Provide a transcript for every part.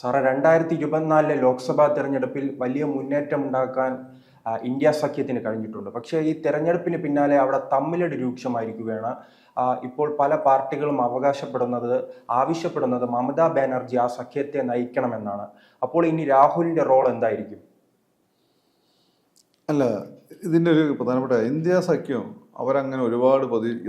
സാറേ 2024 ലോക്സഭാ തെരഞ്ഞെടുപ്പിൽ വലിയ മുന്നേറ്റമുണ്ടാക്കാൻ ഇന്ത്യ സഖ്യത്തിന് കഴിഞ്ഞിട്ടുണ്ട്. പക്ഷേ ഈ തെരഞ്ഞെടുപ്പിന് പിന്നാലെ അവിടെ തമ്മിലടി രൂക്ഷമായിരിക്കുകയാണ്. ഇപ്പോൾ പല പാർട്ടികളും ആവശ്യപ്പെടുന്നത് മമതാ ബാനർജി ആ സഖ്യത്തെ നയിക്കണമെന്നാണ്. അപ്പോൾ ഇനി രാഹുലിന്റെ റോൾ എന്തായിരിക്കും? അല്ല, ഇതിൻ്റെ ഒരു പ്രധാനപ്പെട്ട ഇന്ത്യ സഖ്യം അവരങ്ങനെ ഒരുപാട്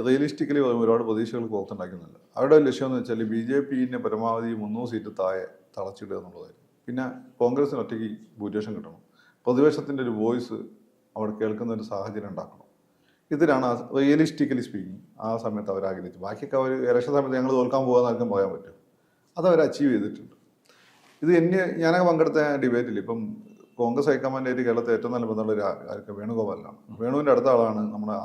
റിയലിസ്റ്റിക്കലി ഒരുപാട് പ്രതീക്ഷകൾ പുറത്തുണ്ടാക്കുന്നില്ല. അവരുടെ ലക്ഷ്യം എന്ന് വെച്ചാൽ BJP പരമാവധി 300 സീറ്റ് താഴെ തളച്ചിടുക എന്നുള്ളതായിരുന്നു. പിന്നെ കോൺഗ്രസിന് ഒറ്റയ്ക്ക് ഭൂരിപക്ഷം കിട്ടണം, പ്രതിപക്ഷത്തിൻ്റെ ഒരു വോയിസ് അവിടെ കേൾക്കുന്ന ഒരു സാഹചര്യം ഉണ്ടാക്കണം. ഇതിനാണ് റിയലിസ്റ്റിക്കലി സ്പീക്കിംഗ് ആ സമയത്ത് അവർ ആഗ്രഹിച്ചത്. ബാക്കിയൊക്കെ അവർ ഇലക്ഷൻ സമയത്ത് ഞങ്ങൾ തോൽക്കാൻ പോകാൻ പറയാൻ പറ്റും. അതവർ അച്ചീവ് ചെയ്തിട്ടുണ്ട്. ഇത് ഞാനൊക്കെ പങ്കെടുത്ത ഡിബേറ്റിൽ ഇപ്പം കോൺഗ്രസ് ഹൈക്കമാൻഡായിട്ട് കേരളത്തിൽ ഏറ്റവും നല്ല ബന്ധമുള്ള ആർക്ക് വേണുഗോപാലാണ്. വേണുവിൻ്റെ അടുത്ത ആളാണ് നമ്മുടെ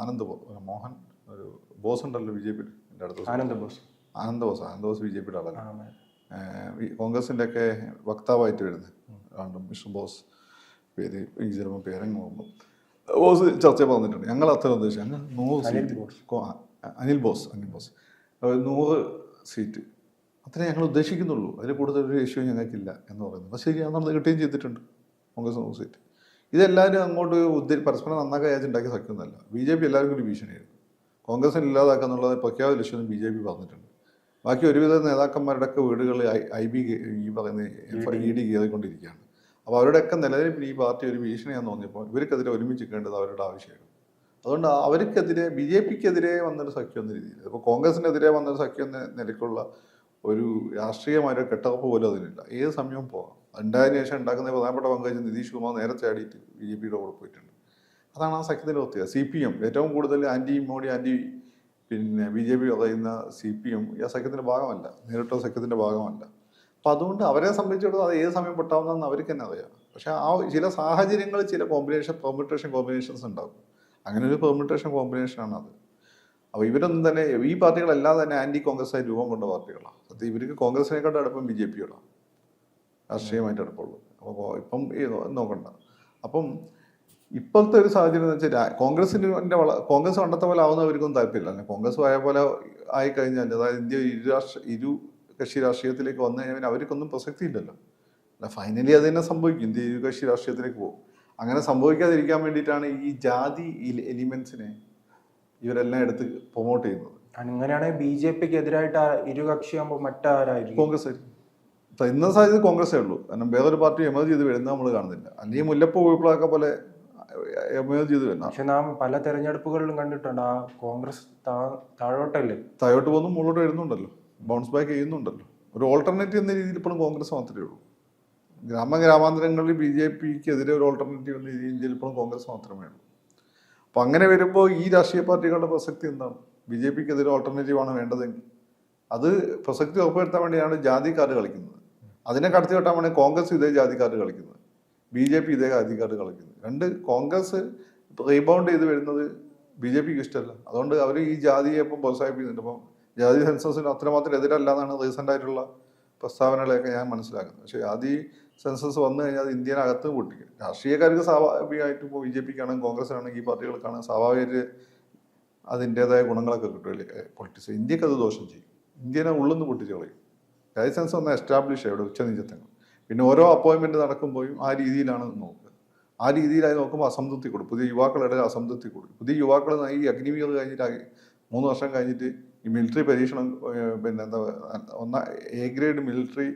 മോഹൻ ഒരു ബോസ് ഉണ്ടല്ലോ BJP-യിൽ. എൻ്റെ അടുത്ത ആനന്ദ് ബോസ് BJP-യുടെ ആളാണ്. കോൺഗ്രസിൻ്റെ ഒക്കെ വക്താവായിട്ട് വരുന്നത് മിസ്റ്റർ ബോസ് പേര് എനിക്ക് ചിലപ്പോൾ പേരങ്ങ് പോകുമ്പോൾ ബോസ് ചർച്ച പറഞ്ഞിട്ടുണ്ട്. ഞങ്ങൾ അത്ര ഉദ്ദേശിച്ചു ഞങ്ങൾ 100 സീറ്റ് അനിൽ ബോസ് 100 സീറ്റ് അത്രേ ഞങ്ങൾ ഉദ്ദേശിക്കുന്നുള്ളൂ. അതിൽ കൂടുതൽ ഒരു ഇഷ്യൂ ഞങ്ങൾക്കില്ല എന്ന് പറയുന്നത്. പക്ഷേ ശരിയാണെന്നത് കിട്ടുകയും ചെയ്തിട്ടുണ്ട്. കോൺഗ്രസ് 100 സീറ്റ്. ഇതെല്ലാവരും അങ്ങോട്ട് പരസ്പരം നന്നാക്കാൻ ഉണ്ടാക്കിയ സഖ്യമൊന്നുമല്ല. BJP എല്ലാവർക്കും ഒരു ഭീഷണിയായിരുന്നു. കോൺഗ്രസിന് ഇല്ലാതാക്കുക എന്നുള്ളത് പ്രഖ്യാപിത ലക്ഷ്യം BJP പറഞ്ഞിട്ടുണ്ട്. ബാക്കി ഒരുവിധ നേതാക്കന്മാരുടെ ഒക്കെ വീടുകൾ IB ഈ പറയുന്ന ED കയറിക്കൊണ്ടിരിക്കുകയാണ്. അപ്പോൾ അവരുടെയൊക്കെ നിലനിൽപ്പിന് ഈ പാർട്ടി ഒരു ഭീഷണിയാണെന്ന് തോന്നിയപ്പോൾ ഇവർക്കെതിരെ ഒരുമിച്ചിക്കേണ്ടത് അവരുടെ ആവശ്യമായിരുന്നു. അതുകൊണ്ട് അവർക്കെതിരെ BJP-ക്കെതിരെ വന്നൊരു സഖ്യം എന്ന രീതിയിൽ, ഇപ്പോൾ കോൺഗ്രസിനെതിരെ വന്നൊരു സഖ്യം എന്ന നിലയ്ക്കുള്ള ഒരു രാഷ്ട്രീയമായ കെട്ടറപ്പ് പോലും അതിനില്ല. ഏത് സമയവും പോകാം. ഉണ്ടായതിനു ശേഷം ഉണ്ടാക്കുന്ന പ്രധാനപ്പെട്ട പങ്കാളിച്ച് നിതീഷ് കുമാർ നേരെ ചാടിയിട്ട് BJP-യുടെ കൂടെ പോയിട്ടുണ്ട്. അതാണ് ആ സഖ്യത്തിൻ്റെ പ്രത്യേകത. CPM ഏറ്റവും കൂടുതൽ മോഡി BJP പറയുന്ന CPM ഈ സഖ്യത്തിൻ്റെ ഭാഗമല്ല, നേരിട്ടോ സഖ്യത്തിൻ്റെ ഭാഗമല്ല. അപ്പം അതുകൊണ്ട് അവരെ സംബന്ധിച്ചിടത്തോളം അത് ഏത് സമയം പൊട്ടാവുന്നതെന്ന് അവർക്ക് തന്നെ അറിയാം. പക്ഷേ ആ ചില സാഹചര്യങ്ങൾ ചില പെർമ്യൂട്ടേഷൻ കോമ്പിനേഷൻസ് ഉണ്ടാകും. അങ്ങനെ ഒരു പെർമ്യൂട്ടേഷൻ കോമ്പിനേഷനാണ് അത്. അപ്പോൾ ഇവരൊന്നും തന്നെ ഈ പാർട്ടികളെല്ലാം തന്നെ ആൻറ്റി കോൺഗ്രസ്സായി രൂപം കൊണ്ട പാർട്ടികളാണ്. സത്യം ഇവർക്ക് കോൺഗ്രസിനെക്കാട്ടും അടുപ്പം BJP-യോടാണ് രാഷ്ട്രീയമായിട്ട് അടുപ്പുള്ളൂ. അപ്പോൾ ഇപ്പം നോക്കണ്ട. അപ്പം ഇപ്പോഴത്തെ ഒരു സാഹചര്യം എന്ന് വെച്ചാൽ കോൺഗ്രസ് പണ്ടത്തെ പോലെ ആവുന്നവർക്കൊന്നും താല്പര്യമില്ല. അല്ലെങ്കിൽ കോൺഗ്രസ് ആയ പോലെ ആയിക്കഴിഞ്ഞാൽ, അതായത് ഇന്ത്യ ഇരു കക്ഷി രാഷ്ട്രീയത്തിലേക്ക് വന്നു കഴിഞ്ഞാൽ അവർക്കൊന്നും പ്രസക്തി ഇല്ലല്ലോ. അല്ല, ഫൈനലി അത് തന്നെ സംഭവിക്കും. ഇന്ത്യ ഇരു കക്ഷി രാഷ്ട്രീയത്തിലേക്ക് പോകും. അങ്ങനെ സംഭവിക്കാതിരിക്കാൻ വേണ്ടിയിട്ടാണ് ഈ ജാതി എലിമെന്റ്സിനെ ഇവരെല്ലാം എടുത്ത് പ്രൊമോട്ട് ചെയ്യുന്നത്. അങ്ങനെയാണെങ്കിൽ BJP-ക്ക് എതിരായിട്ട് ഇരുകക്ഷിയാകുമ്പോൾ മറ്റാരായിരിക്കും? കോൺഗ്രസ് ആയിരിക്കും. ഇന്ന സാഹചര്യത്തിൽ കോൺഗ്രസേ ഉള്ളൂ. കാരണം വേറൊരു പാർട്ടി എമേർജ് ചെയ്ത് വരുന്നത് നമ്മൾ കാണുന്നില്ല. അല്ലെങ്കിൽ മുല്ലപ്പൂ വിപ്ലവമൊക്കെ പോലെ എമേർജ് ചെയ്ത് വരുന്ന. പക്ഷെ നാം പല തെരഞ്ഞെടുപ്പുകളിലും കണ്ടിട്ടുണ്ട് ആ കോൺഗ്രസ് താഴോട്ട് പോകുന്നു, മുകളിലോട്ട് വരുന്നുണ്ടല്ലോ, ബൗൺസ് ബാക്ക് ചെയ്യുന്നുണ്ടല്ലോ. ഒരു ഓൾട്ടർനേറ്റീവ് എന്ന രീതിയിൽ ഇപ്പോഴും കോൺഗ്രസ് മാത്രമേ ഉള്ളൂ. ഗ്രാമാന്തരങ്ങളിൽ BJP-ക്കെതിരെ ഒരു ഓൾട്ടർനേറ്റീവ് എന്ന രീതിയിൽ ഇന്ത്യയിൽ ഇപ്പോഴും കോൺഗ്രസ് മാത്രമേ ഉള്ളൂ. അപ്പം അങ്ങനെ വരുമ്പോൾ ഈ രാഷ്ട്രീയ പാർട്ടികളുടെ പ്രസക്തി എന്താണ്? BJP-ക്കെതിരെ ഓൾട്ടർനേറ്റീവാണ് വേണ്ടതെങ്കിൽ അത് പ്രസക്തി ഉറപ്പുവരുത്താൻ വേണ്ടിയാണ് ജാതി കാർഡ് കളിക്കുന്നത്. അതിനെ കടത്തി വെട്ടാൻ വേണ്ടി കോൺഗ്രസ് ഇതേ ജാതി കാർഡ് കളിക്കുന്നത്, BJP ഇതേ ജാതി കാർഡ് കളിക്കുന്നത്. കോൺഗ്രസ് റീബൗണ്ട് ചെയ്ത് വരുന്നത് BJP-ക്ക് ഇഷ്ടമല്ല. അതുകൊണ്ട് അവർ ഈ ജാതിയെ ഇപ്പം പ്രോത്സാഹിപ്പിക്കുന്നുണ്ട്. അപ്പം ജാതി സെൻസസിന് അത്രമാത്രം എതിരല്ല എന്നാണ് റീസെൻ്റ് ആയിട്ടുള്ള പ്രസ്താവനകളെയൊക്കെ ഞാൻ മനസ്സിലാക്കുന്നത്. പക്ഷേ ജാതി സെൻസസ് വന്നു കഴിഞ്ഞാൽ അത് ഇന്ത്യനകത്ത് പൊട്ടിക്കും. രാഷ്ട്രീയക്കാർക്ക് സ്വാഭാവികമായിട്ടും ഇപ്പോൾ BJP-ക്കാണെങ്കിൽ കോൺഗ്രസിനാണെങ്കിൽ ഈ പാർട്ടികൾക്കാണ് സ്വാഭാവികമായിട്ട് അതിൻ്റേതായ ഗുണങ്ങളൊക്കെ കിട്ടുമല്ലേ പൊളിറ്റിക്സ്. ഇന്ത്യക്ക് അത് ദോഷം ചെയ്യും. ഇന്ത്യനെ ഉള്ളിൽ നിന്ന് പൊട്ടിച്ച് കളയും. ലൈസൻസ് ഒന്ന് എസ്റ്റാബ്ലിഷ് ചെയ്യും ഇവിടെ ഉച്ചനീചത്വങ്ങൾ. പിന്നെ ഓരോ അപ്പോയിൻമെൻറ്റ് നടക്കുമ്പോഴും ആ രീതിയിലാണ് നോക്കുക. ആ രീതിയിലായി നോക്കുമ്പോൾ അസംതൃപ്തി കൊടുക്കും. പുതിയ യുവാക്കളുടെ അസംതൃപ്തി കൊടുക്കും. പുതിയ യുവാക്കൾ ഈ അഗ്നിവീർ കഴിഞ്ഞിട്ട് 3 വർഷം കഴിഞ്ഞിട്ട് ഈ മിലിറ്ററി പരീക്ഷണം A ഗ്രേഡ് മിലിറ്ററി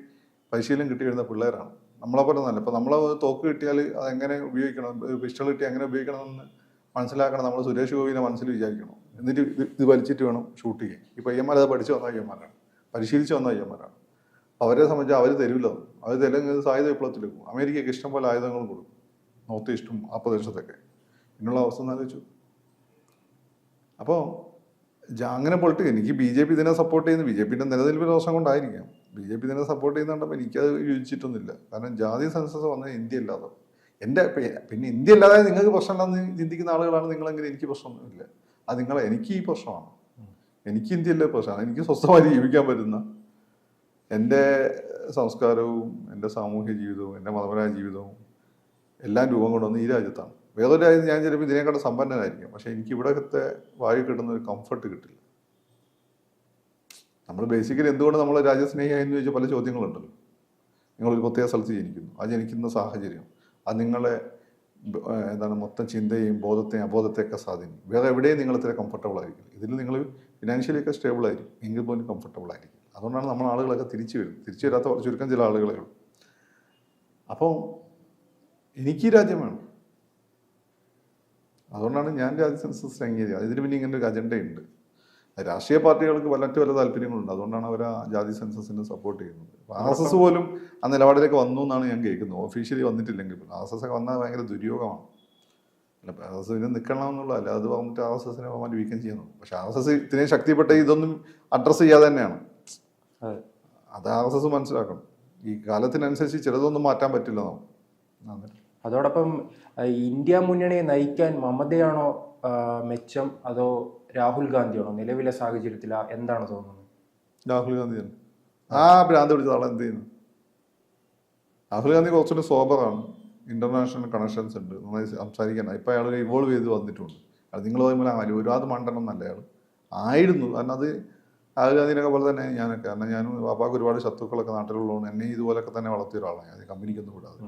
പരിശീലനം കിട്ടി വരുന്ന പിള്ളേരാണ്. നമ്മളെപ്പോലെ നല്ല. ഇപ്പോൾ നമ്മൾ തോക്ക് കിട്ടിയാൽ അതെങ്ങനെ ഉപയോഗിക്കണം, പിസ്റ്റൾ കിട്ടി എങ്ങനെ ഉപയോഗിക്കണമെന്ന് മനസ്സിലാക്കണം. നമ്മൾ സുരേഷ് ഗോപിനെ മനസ്സിൽ വിചാരിക്കണം. എന്നിട്ട് ഇത് വലിച്ചിട്ട് വേണം ഷൂട്ട് ചെയ്യാൻ. ഈ പയ്യന്മാർ അത് പഠിച്ചു വന്ന പയ്യന്മാരാണ്, പരിശീലിച്ച് വന്ന പയ്യന്മാരാണ്. അവരെ സംബന്ധിച്ച് അവർ തരില്ല. അവർ തെലുങ്ക് സായുധ വിപ്ലവത്തിലേക്ക് പോകും. അമേരിക്കയ്ക്ക് ഇഷ്ടം പോലെ ആയുധങ്ങൾ കൊടുക്കും, നോർത്ത് ഈസ്റ്റും ആ പ്രദേശത്തൊക്കെ. ഇതിനുള്ള അവസ്ഥ ആലോചിച്ചു. അപ്പോൾ അങ്ങനെ എനിക്ക് BJP ഇതിനെ സപ്പോർട്ട് ചെയ്യുന്നു. BJP-ൻ്റെ നിലനിൽപ്പിന് ദോഷം കൊണ്ടായിരിക്കാം BJP ഇതിനെ സപ്പോർട്ട് ചെയ്യുന്നുണ്ടപ്പോൾ എനിക്കത് യോജിച്ചിട്ടൊന്നുമില്ല. കാരണം ജാതി സെൻസസ് വന്നാൽ ഇന്ത്യ ഇല്ലാതെ പിന്നെ ഇന്ത്യ അല്ലാതെ നിങ്ങൾക്ക് പ്രശ്നമില്ലെന്ന് ചിന്തിക്കുന്ന ആളുകളാണ് നിങ്ങളെങ്കിലും. എനിക്ക് പ്രശ്നമൊന്നുമില്ല. അത് എനിക്ക് ഈ പ്രശ്നമാണ്. എനിക്ക് ഇന്ത്യയിലെ പ്രശ്നമാണ്. എനിക്ക് സ്വസ്ഥമായി ജീവിക്കാൻ പറ്റുന്ന എൻ്റെ സംസ്കാരവും എൻ്റെ സാമൂഹ്യ ജീവിതവും എൻ്റെ മതപരമായ ജീവിതവും എല്ലാം രൂപം കൊണ്ടുവന്ന് ഈ രാജ്യത്താണ്. വേറൊരു രാജ്യത്ത് ഞാൻ ചിലപ്പോൾ ഇതിനെക്കാട്ടും സമ്പന്നനായിരിക്കും. പക്ഷേ എനിക്ക് ഇവിടത്തെ വായു കിട്ടുന്ന ഒരു കംഫർട്ട് കിട്ടില്ല. നമ്മൾ ബേസിക്കലി എന്തുകൊണ്ട് നമ്മൾ രാജ്യസ്നേഹിയായെന്ന് ചോദിച്ചാൽ പല ചോദ്യങ്ങളുണ്ടല്ലോ. നിങ്ങളൊരു പ്രത്യേക സ്ഥലത്ത് ജനിക്കുന്നു. ആ ജനിക്കുന്ന സാഹചര്യം അത് നിങ്ങളെ എന്താണ് മൊത്തം ചിന്തയും ബോധത്തെയും അബോധത്തെയൊക്കെ സ്വാധീനിക്കും. വേറെ എവിടെയും നിങ്ങൾ ഇത്ര കംഫർട്ടബിൾ ആയിരിക്കും. ഇതിൽ നിങ്ങൾ ഫിനാൻഷ്യലിയൊക്കെ സ്റ്റേബിൾ ആയിരിക്കും, എങ്കിൽ പോലും കംഫർട്ടബിൾ ആയിരിക്കും. അതുകൊണ്ടാണ് നമ്മൾ ആളുകളൊക്കെ തിരിച്ചു വരാത്ത ചുരുക്കം ചില ആളുകളെ ഉള്ളൂ. അപ്പോൾ എനിക്ക് ഈ രാജ്യം വേണം. അതുകൊണ്ടാണ് ഞാൻ രാജ്യ സെൻസസ് അംഗീകരിച്ചത്. ഇതിന് പിന്നെ ഇങ്ങനെ ഒരു അജണ്ടയുണ്ട്. രാഷ്ട്രീയ പാർട്ടികൾക്ക് മറ്റു പല താല്പര്യങ്ങളുണ്ട്. അതുകൊണ്ടാണ് അവർ ആ ജാതി സെൻസസിനെ സപ്പോർട്ട് ചെയ്യുന്നത്. RSS പോലും ആ നിലപാടിലേക്ക് വന്നു എന്നാണ് ഞാൻ കേൾക്കുന്നത്. ഒഫീഷ്യലി വന്നിട്ടില്ലെങ്കിൽ RSS ഒക്കെ വന്നാൽ ഭയങ്കര ദുര്യോഗമാണ്. അല്ല, RSS ഇതിന് നിൽക്കണം എന്നുള്ളതല്ല, അത് വന്നിട്ട് RSSനെ പോകാൻ വീക്കം ചെയ്യുന്നു. പക്ഷെ RSS ഇത്രയും ശക്തിപ്പെട്ട ഇതൊന്നും അഡ്രസ്സ് ചെയ്യാതെ തന്നെയാണ്. അത് RSS മനസ്സിലാക്കണം. ഈ കാലത്തിനനുസരിച്ച് ചിലതൊന്നും മാറ്റാൻ പറ്റില്ല നമുക്ക്. അതോടൊപ്പം ഇന്ത്യ മുന്നണിയെ നയിക്കാൻ മമതയാണോ മെച്ചം, അതോ രാഹുൽ ഗാന്ധിയാണോ നിലവിലെ സാഹചര്യത്തിൽ? എന്താണ് തോന്നുന്നത്? രാഹുൽ ഗാന്ധി തന്നെ. ഭ്രാന്ത് പിടിച്ച ആളെ എന്ത് ചെയ്യുന്നു? രാഹുൽ ഗാന്ധി കുറച്ചുകൂടി സോബറാണ്, ഇന്റർനാഷണൽ കണക്ഷൻസ് ഉണ്ട്, നന്നായി സംസാരിക്കാനാണ്. ഇപ്പം അയാൾ ഇവോൾവ് ചെയ്ത് വന്നിട്ടുണ്ട്. അത് നിങ്ങൾ പറയുമ്പോൾ ഒരുപാട് മണ്ടണം എന്നല്ല അയാൾ ആയിരുന്നു. കാരണം അത് രാഹുൽ ഗാന്ധിനൊക്കെ പോലെ തന്നെ ഞാനൊക്കെ, കാരണം ഞാനും പാപ്പാക്ക് ഒരുപാട് ശത്രുക്കളൊക്കെ നാട്ടിലുള്ളതുകൊണ്ട് എന്നെ ഇതുപോലൊക്കെ തന്നെ വളർത്തിയ ഒരാളാണ്. അത് കമ്പനിക്കൊന്നും വിടാതെ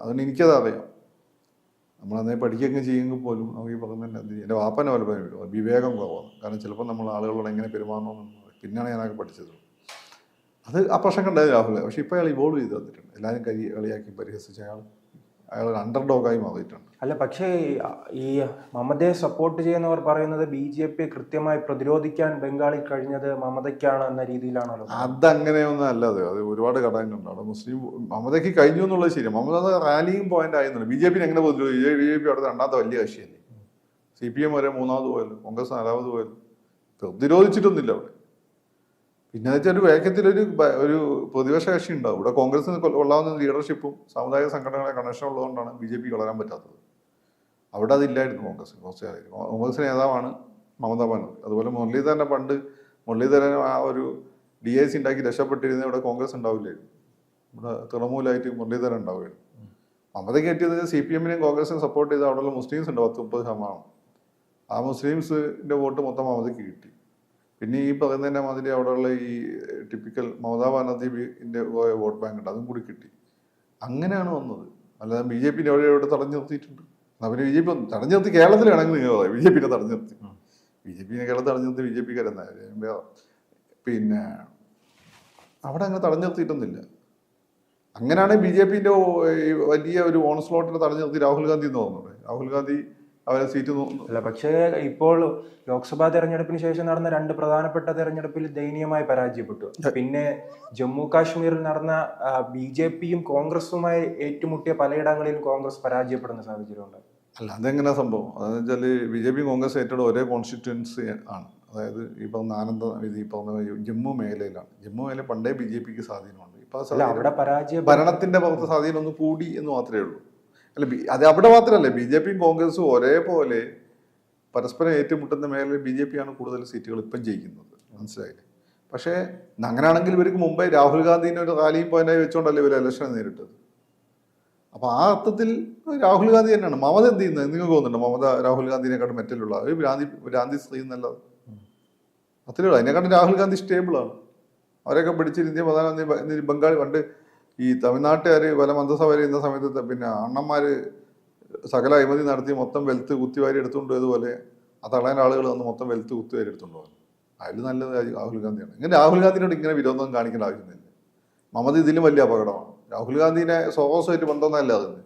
അതുകൊണ്ട് എനിക്കത് അറിയാം. നമ്മളന്നേ പഠിക്കുകയൊക്കെ ചെയ്യുമെങ്കിൽ പോലും നമുക്ക് ഈ പറഞ്ഞ എൻ്റെ വാപ്പനെ പോലെ പറയും വിവേകം കുറവാണ്. കാരണം ചിലപ്പോൾ നമ്മൾ ആളുകളോട് എങ്ങനെ പെരുമാറണമെന്ന് പിന്നെയാണ് ഞാനൊക്കെ പഠിച്ചത്. അത് ആ പ്രശ്നം ഉണ്ടായത് രാഹുൽ. പക്ഷെ ഇപ്പോൾ അയാൾ ഇവോൾവ് ചെയ്ത് വന്നിട്ടുണ്ട്. എല്ലാവരും കളിയാക്കി പരിഹസിച്ച അയാൾ ഒരു അണ്ടർഡോഗായി മാറിയിട്ടുണ്ട്. അല്ല, പക്ഷേ ഈ മമതയെ സപ്പോർട്ട് ചെയ്യുന്നവർ പറയുന്നത് BJP കൃത്യമായി പ്രതിരോധിക്കാൻ ബംഗാളിൽ കഴിഞ്ഞത് മമതയ്ക്കാണ് എന്ന രീതിയിലാണല്ലോ. അതങ്ങനെയൊന്നും അല്ലാതെ അത് ഒരുപാട് ഘടകങ്ങളുണ്ട്. അവിടെ മുസ്ലിം മമതയ്ക്ക് കഴിഞ്ഞു എന്നുള്ളത് ശരിയാണ്. മമത റാലിയും പോയിന്റ് ആയിരുന്നില്ല. BJP എങ്ങനെ പ്രതിരോധിച്ചു? BJP അവിടെ രണ്ടാമത്തെ വലിയ കക്ഷിയല്ലേ. CPM വരെ മൂന്നാമത് പോയല്ലോ, കോൺഗ്രസ് നാലാമത് പോയല്ലോ. പ്രതിരോധിച്ചിട്ടൊന്നുമില്ല അവിടെ. പിന്നെ വെച്ചാൽ ഒരു വേഗത്തിലൊരു പ്രതിപക്ഷ കക്ഷി ഉണ്ടാവും. ഇവിടെ കോൺഗ്രസിന് കൊള്ളാവുന്ന ലീഡർഷിപ്പും സാമുദായിക സംഘടനകളെ കണക്ഷൻ ഉള്ളതുകൊണ്ടാണ് BJP വളരാൻ പറ്റാത്തത്. അവിടെ അതില്ലായിരുന്നു കോൺഗ്രസിന് കുറച്ച് കാലം. കോൺഗ്രസ് നേതാവാണ് മമതാ ബാനർജി. അതുപോലെ മുരളീധരനെ പണ്ട് മുരളീധരൻ ആ ഒരു DIC ഉണ്ടാക്കി രക്ഷപ്പെട്ടിരുന്ന ഇവിടെ കോൺഗ്രസ് ഉണ്ടാവില്ലായിരുന്നു. ഇവിടെ തൃണമൂലായിട്ട് മുരളീധരൻ ഉണ്ടാവുകയായിരുന്നു. മമതയ്ക്ക് എത്തിയത് CPM-നെയും കോൺഗ്രസിനും സപ്പോർട്ട് ചെയ്ത് അവിടെയുള്ള മുസ്ലിംസ് ഉണ്ട് 10-30%. ആ മുസ്ലിംസിൻ്റെ വോട്ട് മൊത്തം മമതയ്ക്ക് കിട്ടി. പിന്നെ ഈ പറയുന്നതിൻ്റെ മാതിരി അവിടെയുള്ള ഈ ടിപ്പിക്കൽ മമതാ ബാനർജിന്റെ വോട്ട് ബാങ്ക് ഉണ്ട്, അതും കൂടി കിട്ടി. അങ്ങനെയാണ് വന്നത്. അല്ലാതെ BJP എവിടെ തടഞ്ഞു നിർത്തിയിട്ടുണ്ട്? അവര് BJP തടഞ്ഞു നിർത്തി കേരളത്തിൽ വേണമെങ്കിൽ നിങ്ങൾ പറയാം. BJP തടഞ്ഞു നിർത്തി. BJP കേരളത്തിൽ തടഞ്ഞു നിർത്തി BJP-ക്കാരെന്നാ. പിന്നെ അവിടെ അങ്ങനെ തടഞ്ഞു നിർത്തിയിട്ടൊന്നുമില്ല. അങ്ങനെയാണെങ്കിൽ BJP-ന്റെ വലിയ ഒരു ഓൺസ്ലോട്ടിനെ തടഞ്ഞു നിർത്തി രാഹുൽ ഗാന്ധി എന്ന് തോന്നുന്നത്. രാഹുൽ ഗാന്ധി അവരെ സീറ്റ് അല്ല, പക്ഷേ ഇപ്പോൾ ലോക്സഭാ തെരഞ്ഞെടുപ്പിന് ശേഷം നടന്ന 2 പ്രധാനപ്പെട്ട തെരഞ്ഞെടുപ്പിൽ ദയനീയമായി പരാജയപ്പെട്ടു. പിന്നെ ജമ്മു കാശ്മീരിൽ നടന്ന BJP-യും കോൺഗ്രസുമായി ഏറ്റുമുട്ടിയ പലയിടങ്ങളിലും കോൺഗ്രസ് പരാജയപ്പെടുന്ന സാഹചര്യമുണ്ട്. അല്ല, അതെങ്ങനെ സംഭവം? അതെന്ന് വെച്ചാൽ BJP കോൺഗ്രസ് ഏറ്റവും ഒരേ കോൺസ്റ്റിറ്റ്യുവൻസി ആണ്. അതായത് ഈ പറഞ്ഞ ഈ പറഞ്ഞ ജമ്മു മേഖലയിലാണ്. ജമ്മു മേഖല പണ്ടേ BJP-ക്ക് സ്വാധീനമുണ്ട്. ഇപ്പൊ ഭരണത്തിന്റെ പുറത്ത് സ്വാധീനം ഒന്ന് കൂടി എന്ന് മാത്രമേ ഉള്ളൂ. അല്ല, അത് അവിടെ മാത്രമല്ല, BJP-യും കോൺഗ്രസും ഒരേപോലെ പരസ്പരം ഏറ്റുമുട്ടുന്ന മേഖലയിൽ BJP-ആണ് കൂടുതൽ സീറ്റുകൾ ഇപ്പം ജയിക്കുന്നത്. മനസ്സിലായില്ലേ? പക്ഷേ അങ്ങനെയാണെങ്കിൽ ഇവർക്ക് മുമ്പേ രാഹുൽ ഗാന്ധിനെ ഒരു റാലിയും പോയിന്റായി വെച്ചുകൊണ്ടല്ലേ ഇവർ ഇലക്ഷൻ നേരിട്ടത്. അപ്പോൾ ആ അർത്ഥത്തിൽ രാഹുൽ ഗാന്ധി തന്നെയാണ്. മമത എന്ത് ചെയ്യുന്നത് നിങ്ങൾക്ക് തോന്നുന്നുണ്ട്? മമത രാഹുൽ ഗാന്ധിനെക്കാട്ടും മെറ്റലുള്ള ഒരു ഭ്രാന്തി സ്ത്രീ എന്നല്ലാതെ അത്രയേ ഉള്ളൂ. അതിനെക്കാട്ടും രാഹുൽ ഗാന്ധി സ്റ്റേബിളാണ്. അവരൊക്കെ പിടിച്ചിട്ട് ഇന്ത്യ പ്രധാനമന്ത്രി ബംഗാളി പണ്ട് ഈ തമിഴ്നാട്ടുകാർ പല മന്ത്രിസഭ വരുന്ന സമയത്ത് പിന്നെ അണ്ണന്മാർ സകല അഴിമതി നടത്തി മൊത്തം വെൽത്ത് കുത്തിവാരി എടുത്തുകൊണ്ട് പോയതുപോലെ ആ തളയാൻ ആളുകൾ വന്ന് മൊത്തം വെൽത്ത് കുത്തിവാരി എടുത്തുകൊണ്ട് പോകുന്നു. അതിൽ നല്ലത് രാഹുൽ ഗാന്ധിയാണ്. ഇങ്ങനെ രാഹുൽ ഗാന്ധിനോട് ഇങ്ങനെ വിരോധം കാണിക്കേണ്ട ആവശ്യമില്ല. മമത ഇതിലും വലിയ അപകടമാണ്. രാഹുൽ ഗാന്ധിനെ സോഹോസുമായിട്ട് ബന്ധമൊന്നുമല്ല അതിന്.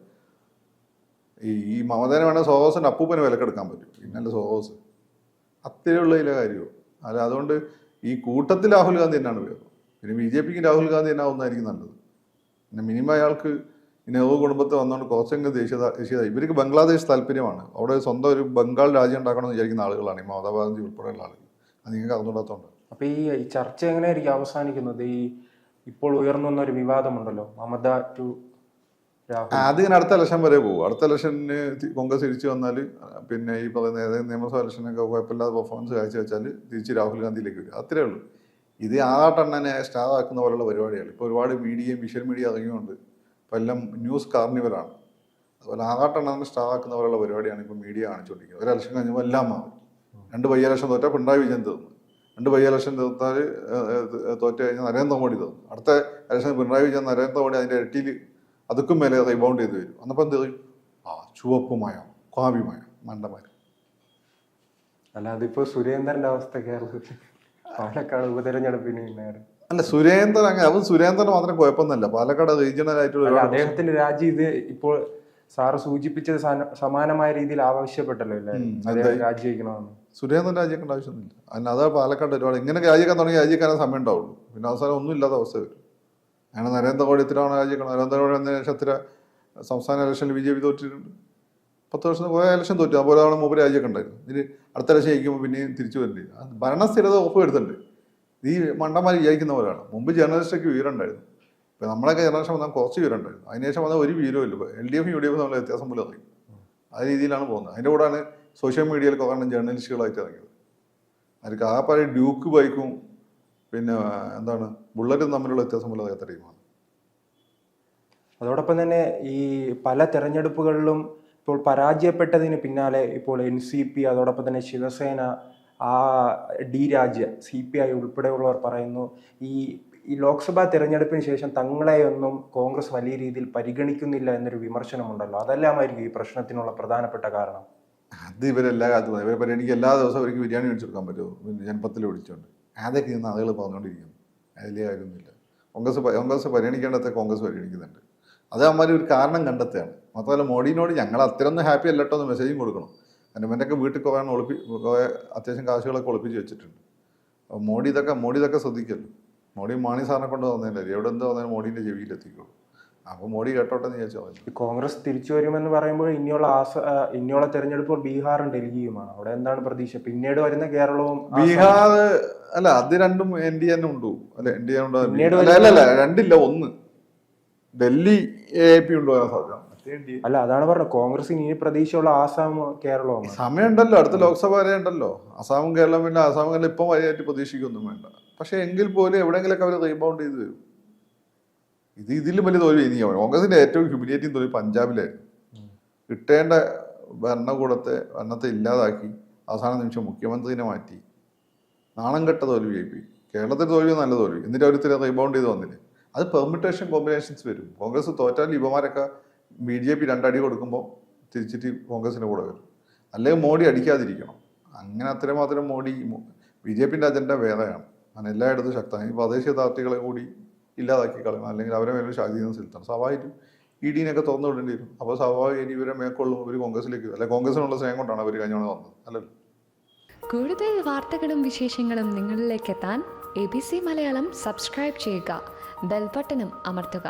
ഈ മമതനെ വേണമെങ്കിൽ സോഹോസിൻ്റെ അപ്പൂപ്പനെ വിലക്കെടുക്കാൻ പറ്റും. പിന്നല്ല സോഹോസ് അത്രയുള്ള ഇതിലെ കാര്യമോ അല്ല. അതുകൊണ്ട് ഈ കൂട്ടത്തിൽ രാഹുൽ ഗാന്ധി തന്നെയാണ് ഉപയോഗം. പിന്നെ BJP-ക്ക് രാഹുൽ ഗാന്ധി തന്നെ ആവുന്നതായിരിക്കും നല്ലത്. പിന്നെ മിനിമം അയാൾക്ക് നെഹ്റു കുടുംബത്തിൽ വന്നുകൊണ്ട് കുറച്ചെങ്കിലും ദേശീയത ഇവർക്ക് ബംഗ്ലാദേശ് താല്പര്യമാണ്. അവിടെ സ്വന്തം ഒരു ബംഗാൾ രാജ്യം ഉണ്ടാക്കണമെന്ന് വിചാരിക്കുന്ന ആളുകളാണ് ഈ മമതാ ബാനർജി ഉൾപ്പെടെയുള്ള ആളുകൾ. അത് നിങ്ങൾക്ക് അറിഞ്ഞൂടാത്തതുകൊണ്ട്. അപ്പോൾ ഈ ചർച്ച എങ്ങനെയായിരിക്കും അവസാനിക്കുന്നത്? ഇപ്പോൾ ഉയർന്നു വന്ന ഒരു വിവാദമുണ്ടല്ലോ, മമത ടു രാഹുൽ. അതിങ്ങനെ അടുത്ത ഇലക്ഷൻ വരെ പോകും. അടുത്ത ഇലക്ഷന് കോൺഗ്രസ് തിരിച്ചു വന്നാൽ പിന്നെ ഈ പറയുന്ന ഏതെങ്കിലും നിയമസഭാ ഇലക്ഷനൊക്കെ കുഴപ്പമില്ലാതെ പെർഫോമൻസ് കാഴ്ച വെച്ചാൽ തിരിച്ച് രാഹുൽ ഗാന്ധിയിലേക്ക് വരും. അത്രേ ഉള്ളൂ. ഇത് ആറാട്ടെണ്ണനെ സ്റ്റാർ ആക്കുന്ന പോലുള്ള പരിപാടിയാണ്. ഇപ്പോൾ ഒരുപാട് മീഡിയയും വിഷ്വൽ മീഡിയ ഇറങ്ങിയുണ്ട്. ഇപ്പോൾ എല്ലാം ന്യൂസ് കാർണിവലാണ്. അതുപോലെ ആറാട്ടെണ്ണനെ സ്റ്റാർ ആക്കുന്ന പോലുള്ള പരിപാടിയാണ് ഇപ്പോൾ മീഡിയ കാണിച്ചുകൊണ്ടിരിക്കുന്നത്. ഒരു ഇലക്ഷൻ കഴിഞ്ഞപ്പോൾ എല്ലാം മാറി. 2 ബൈ ഇലക്ഷൻ തോറ്റാൽ പിണറായി വിജയൻ തീർന്നു. 2 ബൈ ഇലക്ഷൻ തീർത്താൽ തോറ്റ് കഴിഞ്ഞാൽ നരേന്ദ്രമോദി തീർന്നു. അടുത്ത ഇലക്ഷൻ പിണറായി വിജയൻ നരേന്ദ്രമോദി അതിൻ്റെ ഇരട്ടിയിൽ അതുക്കും മേലെ റീബൗണ്ട് ചെയ്ത് വരും. അന്നപ്പം എന്ത് ചെയ്യും? ചുവപ്പ് മയം, കാവി മയം, മണ്ടന്മാർ. അല്ല, അതിപ്പോ സുരേന്ദ്രന്റെ അവസ്ഥ കേരളത്തിൽ പാലക്കാട് ഉപതെരഞ്ഞെടുപ്പിന് അല്ല, സുരേന്ദ്രൻ അങ്ങനെ അത് സുരേന്ദ്രന് മാത്രം കുഴപ്പമൊന്നുമില്ല. പാലക്കാട് റീജിയണൽ ആയിട്ടുള്ള അദ്ദേഹത്തിന്റെ രാജി ഇത് ഇപ്പോൾ സാറ് സൂചിപ്പിച്ചത് സമാനമായ രീതിയിൽ ആവശ്യപ്പെട്ടല്ലോ അല്ലേ രാജിവെക്കണമെന്ന്. സുരേന്ദ്രൻ രാജിയേക്കേണ്ട ആവശ്യമൊന്നുമില്ല. അതാ പാലക്കാട് ഒരുപാട് ഇങ്ങനെ രാജിക്കാൻ തുടങ്ങി രാജിക്കാനേ സമയം ഉണ്ടാവുള്ളൂ. പിന്നെ അവസാനം ഒന്നും ഇല്ലാത്ത അവസ്ഥ വരും. അങ്ങനെ നരേന്ദ്രമോദി എത്രയാണ് രാജിക്കണം? നരേന്ദ്രമോദി എന്ന ശേഷം എത്ര സംസ്ഥാന ഇലക്ഷനിൽ BJP തോറ്റിട്ടുണ്ട്? 10 വർഷത്തിന് കുറേ ഇലക്ഷൻ തോറ്റു. അതുപോലെ ആണ് മൂപ്പര് രാജിയൊക്കെ ഉണ്ടായിരുന്നു. ഇതിന് അടുത്ത ഇലക്ഷൻ ജയിക്കുമ്പോൾ പിന്നെയും തിരിച്ചു വരേണ്ടി ഭരണസ്ഥിരത ഉറപ്പ് വരുത്തുന്നുണ്ട്. ഈ മണ്ടന്മാർ വിചാരിക്കുന്ന പോലെയാണ്. മുമ്പ് ജേർണലിസ്റ്റൊക്കെ വീരുണ്ടായിരുന്നു. ഇപ്പം നമ്മളൊക്കെ ജനറേഷൻ വന്നാൽ കുറച്ച് വീരുണ്ടായിരുന്നു. അതിനുശേഷം വന്നാൽ ഒരു വീരവും ഇല്ല. LDF UDF തമ്മിൽ വ്യത്യാസം പോലും അറിയും. ആ രീതിയിലാണ് പോകുന്നത്. അതിൻ്റെ കൂടെയാണ് സോഷ്യൽ മീഡിയയിൽ കുറേ ജേർണലിസ്റ്റുകളായിട്ട് ഇറങ്ങിയത്. അവർക്ക് ആ പഴയ ഡ്യൂക്ക് ബൈക്കും പിന്നെ എന്താണ് ബുള്ളറ്റും തമ്മിലുള്ള വ്യത്യാസം പോലും അറിയാത്ത ടീമാണ്. അതോടൊപ്പം തന്നെ ഈ പല തെരഞ്ഞെടുപ്പുകളിലും ഇപ്പോൾ പരാജയപ്പെട്ടതിന് പിന്നാലെ ഇപ്പോൾ NCP അതോടൊപ്പം തന്നെ ശിവസേന, ഡി രാജ, CPI ഉൾപ്പെടെയുള്ളവർ പറയുന്നു ഈ ലോക്സഭാ തെരഞ്ഞെടുപ്പിന് ശേഷം തങ്ങളെയൊന്നും കോൺഗ്രസ് വലിയ രീതിയിൽ പരിഗണിക്കുന്നില്ല എന്നൊരു വിമർശനമുണ്ടല്ലോ. അതെല്ലാമായിരിക്കും ഈ പ്രശ്നത്തിനുള്ള പ്രധാനപ്പെട്ട കാരണം. അത് ഇവരെല്ലാ കാലത്തും ഇവരെ പരിഗണിക്കുക. എല്ലാ ദിവസവും അവർക്ക് ബിരിയാണി മേടിച്ചു കൊടുക്കാൻ പറ്റുമോ? ജനപത്തിൽ വിളിച്ചുകൊണ്ട് അതൊക്കെ ഇന്ന് ആളുകൾ പറഞ്ഞുകൊണ്ടിരിക്കുന്നു. അതിലേ കാര്യമൊന്നുമില്ല. കോൺഗ്രസ് പരിഗണിക്കേണ്ടത് കോൺഗ്രസ് പരിഗണിക്കുന്നുണ്ട്. അത് അമ്മ ഒരു കാരണം കണ്ടെത്തുകയാണ്. മാത്രമല്ല മോഡിനോട് ഞങ്ങൾ അത്രയൊന്നും ഹാപ്പി അല്ലട്ടോ എന്ന് മെസ്സേജും കൊടുക്കണം. കാരണം എൻ്റെയൊക്കെ വീട്ടിൽ കുറേ കുറേ അത്യാവശ്യം കാശുകളൊക്കെ ഒളിപ്പിച്ച് വെച്ചിട്ടുണ്ട്. അപ്പോൾ മോഡി ഇതൊക്കെ ശ്രദ്ധിക്കല്ലോ. മോഡി മാണി സാറിനെ കൊണ്ട് വന്നതിൻ്റെ എവിടെ എന്ത് വന്നാലും മോഡീൻ്റെ ചെവിയിലെത്തിക്കുള്ളൂ. അപ്പോൾ മോഡി കേട്ടോട്ടെ എന്ന് ചോദിച്ചാൽ കോൺഗ്രസ് തിരിച്ചു വരുമെന്ന് പറയുമ്പോൾ ഇനിയുള്ള തെരഞ്ഞെടുപ്പുകൾ ബീഹാറും ഡൽഹിയുമാണ്. അവിടെ എന്താണ് പ്രതീക്ഷ? പിന്നീട് വരുന്ന കേരളവും ബീഹാർ അല്ല, അത് രണ്ടും NDA തന്നെ ഉണ്ടോ? അല്ല NDA ഉണ്ടോ? അല്ല രണ്ടില്ല, ഒന്ന് ഡൽഹി AP ഉണ്ടോ സാധ്യത. അല്ല, അതാണ് പറഞ്ഞത്. കോൺഗ്രസിന് ഇനി പ്രതീക്ഷയുള്ള ആസാം കേരളവും സമയമുണ്ടല്ലോ. അടുത്ത ലോക്സഭ വരെ ഉണ്ടല്ലോ. അസാമും കേരളം. പിന്നെ ആസാമും കേരളം ഇപ്പം വരെയായിട്ട് പ്രതീക്ഷിക്കൊന്നും വേണ്ട. പക്ഷെ എങ്കിൽ പോലും എവിടെയെങ്കിലൊക്കെ അവർ റീബൗണ്ട് ചെയ്ത് വരും. ഇതിലും വലിയ തോൽവി ഇനിയാണ്. കോൺഗ്രസിന്റെ ഏറ്റവും ഹ്യൂമിലിയേറ്റിംഗ് തോൽവി പഞ്ചാബിലായിരുന്നു. കിട്ടേണ്ട ഭരണത്തെ ഇല്ലാതാക്കി അവസാന നിമിഷം മുഖ്യമന്ത്രിനെ മാറ്റി നാണം കെട്ട തോൽവിയായി പോയി. കേരളത്തിൽ തോൽവി നല്ല തോൽവി. എന്നിട്ട് അവർ ഇത്തിരി റീബൗണ്ട് ചെയ്ത് വന്നില്ലേ? അത് പെർമിറ്റേഷൻ കോമ്പിനേഷൻസ് വരും. കോൺഗ്രസ് തോറ്റാൽ ഇവമാരൊക്കെ BJP 2 അടി കൊടുക്കുമ്പോൾ തിരിച്ചിട്ട് കോൺഗ്രസിൻ്റെ കൂടെ വരും. അല്ലെങ്കിൽ മോഡി അടിക്കാതിരിക്കണം. അങ്ങനെ അത്രമാത്രം BJPൻ്റെ അജണ്ട വേറെയാണ്. അങ്ങനെ എല്ലായിടത്തും ശക്തമാണ്. ഈ പ്രാദേശിക പാർട്ടികളെ കൂടി ഇല്ലാതാക്കി കളയണം. അല്ലെങ്കിൽ അവരെ മേലെ ശാക്തീകരണം ചെലുത്തണം. സ്വാഭാവികം ED-നെയൊക്കെ തുറന്നു വിടേണ്ടി വരും. അപ്പോൾ സ്വാഭാവികം ഇവരെ മേക്കൊള്ളും ഒരു കോൺഗ്രസിലേക്ക് വരും. അല്ലെങ്കിൽ കോൺഗ്രസിനുള്ള സ്നേഹം കൊണ്ടാണ് അവർ കഴിഞ്ഞോടെ വന്നത്, അല്ലല്ലോ. കൂടുതൽ വാർത്തകളും വിശേഷങ്ങളും നിങ്ങളിലേക്ക് എത്താൻ ABC മലയാളം സബ്സ്ക്രൈബ് ചെയ്യുക, ബെൽ ബട്ടണും അമർത്തുക.